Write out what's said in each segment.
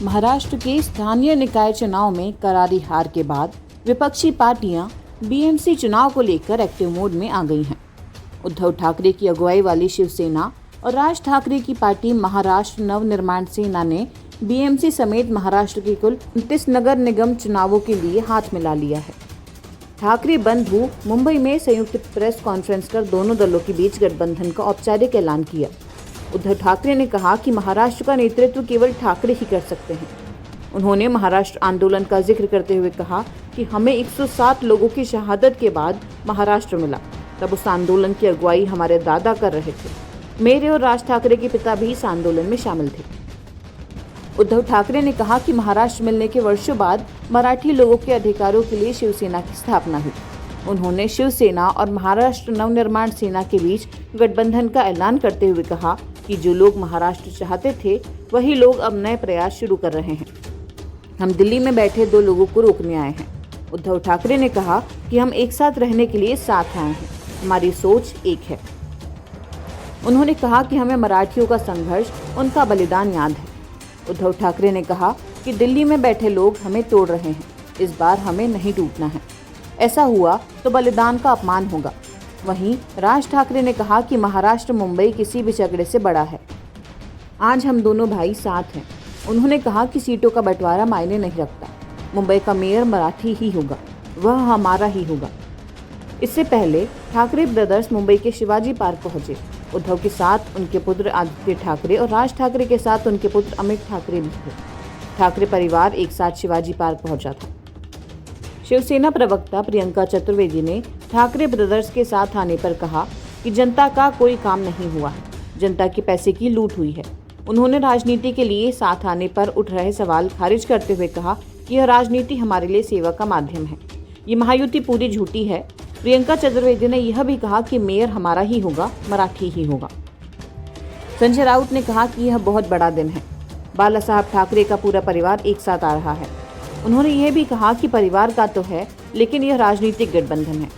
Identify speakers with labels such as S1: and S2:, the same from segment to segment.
S1: महाराष्ट्र के स्थानीय निकाय चुनाव में करारी हार के बाद विपक्षी पार्टियां बीएमसी चुनाव को लेकर एक्टिव मोड में आ गई हैं। उद्धव ठाकरे की अगुवाई वाली शिवसेना और राज ठाकरे की पार्टी महाराष्ट्र नवनिर्माण सेना ने बीएमसी समेत महाराष्ट्र के कुल 29 नगर निगम चुनावों के लिए हाथ मिला लिया है। ठाकरे बंधु मुंबई में संयुक्त प्रेस कॉन्फ्रेंस कर दोनों दलों के बीच गठबंधन का औपचारिक ऐलान किया। उद्धव ठाकरे ने कहा कि महाराष्ट्र का नेतृत्व केवल ठाकरे ही कर सकते हैं। उन्होंने महाराष्ट्र आंदोलन का जिक्र करते हुए कहा कि हमें 107 लोगों की शहादत के बाद महाराष्ट्र मिला, तब उस आंदोलन की अगुवाई हमारे दादा कर रहे थे। मेरे और राज ठाकरे के पिता भी इस आंदोलन में शामिल थे। उद्धव ठाकरे ने कहा कि महाराष्ट्र मिलने के वर्षों बाद मराठी लोगों के अधिकारों के लिए शिवसेना की स्थापना हुई। उन्होंने शिवसेना और महाराष्ट्र नवनिर्माण सेना के बीच गठबंधन का ऐलान करते हुए कहा कि जो लोग महाराष्ट्र चाहते थे वही लोग अब नए प्रयास शुरू कर रहे हैं। हम दिल्ली में बैठे 2 लोगों को रोकने आए हैं। उद्धव ठाकरे ने कहा कि हम एक साथ रहने के लिए साथ आए हैं, हमारी सोच एक है। उन्होंने कहा कि हमें मराठियों का संघर्ष, उनका बलिदान याद है। उद्धव ठाकरे ने कहा कि दिल्ली में बैठे लोग हमें तोड़ रहे हैं, इस बार हमें नहीं टूटना है। ऐसा हुआ तो बलिदान का अपमान होगा। वहीं राज ठाकरे ने कहा कि महाराष्ट्र मुंबई किसी भी झगड़े से बड़ा है। आज हम दोनों भाई साथ हैं। उन्होंने कहा कि सीटों का बंटवारा मायने नहीं रखता। मुंबई का मेयर मराठी ही होगा, वह हमारा ही होगा। इससे पहले ठाकरे ब्रदर्स मुंबई के शिवाजी पार्क पहुंचे। उद्धव के साथ उनके पुत्र आदित्य ठाकरे और राज ठाकरे के साथ उनके पुत्र अमित ठाकरे भी थे। ठाकरे परिवार एक साथ शिवाजी पार्क पहुंचा था। शिवसेना प्रवक्ता प्रियंका चतुर्वेदी ने ठाकरे ब्रदर्स के साथ आने पर कहा कि जनता का कोई काम नहीं हुआ है, जनता के पैसे की लूट हुई है। उन्होंने राजनीति के लिए साथ आने पर उठ रहे सवाल खारिज करते हुए कहा कि यह राजनीति हमारे लिए सेवा का माध्यम है, ये महायुति पूरी झूठी है। प्रियंका चतुर्वेदी ने यह भी कहा कि मेयर हमारा ही होगा, मराठी ही होगा। संजय राउत ने कहा कि यह बहुत बड़ा दिन है। बाला साहब ठाकरे का पूरा परिवार एक साथ आ रहा है। उन्होंने यह भी कहा कि परिवार का तो है, लेकिन यह राजनीतिक गठबंधन है।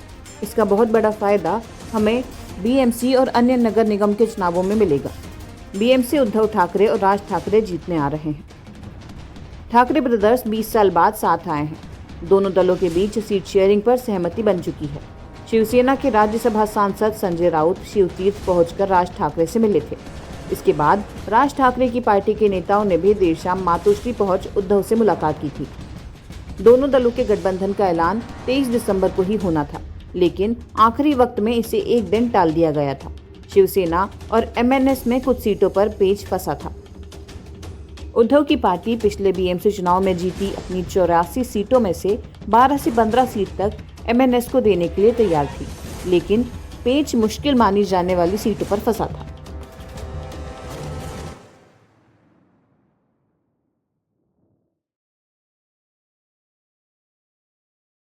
S1: इसका बहुत बड़ा फायदा हमें बीएमसी और अन्य नगर निगम के चुनावों में मिलेगा। बीएमसी उद्धव ठाकरे और राज ठाकरे जीतने आ रहे हैं। ठाकरे ब्रदर्स 20 साल बाद साथ आए हैं। दोनों दलों के बीच सीट शेयरिंग पर सहमति बन चुकी है। शिवसेना के राज्यसभा सांसद संजय राउत शिवतीर्थ पहुंचकर राज ठाकरे से मिले थे। इसके बाद राज ठाकरे की पार्टी के नेताओं ने भी देर शाम मातोश्री पहुंच उद्धव से मुलाकात की थी। दोनों दलों के गठबंधन का ऐलान 23 दिसंबर को ही होना था, लेकिन आखिरी वक्त में इसे एक दिन टाल दिया गया था। शिवसेना और एमएनएस में कुछ सीटों पर पेच फंसा था। उद्धव की पार्टी पिछले बीएमसी चुनाव में जीती अपनी 84 सीटों में से 12 से 15 सीट तक एमएनएस को देने के लिए तैयार थी, लेकिन पेच मुश्किल मानी जाने वाली सीटों पर फंसा था।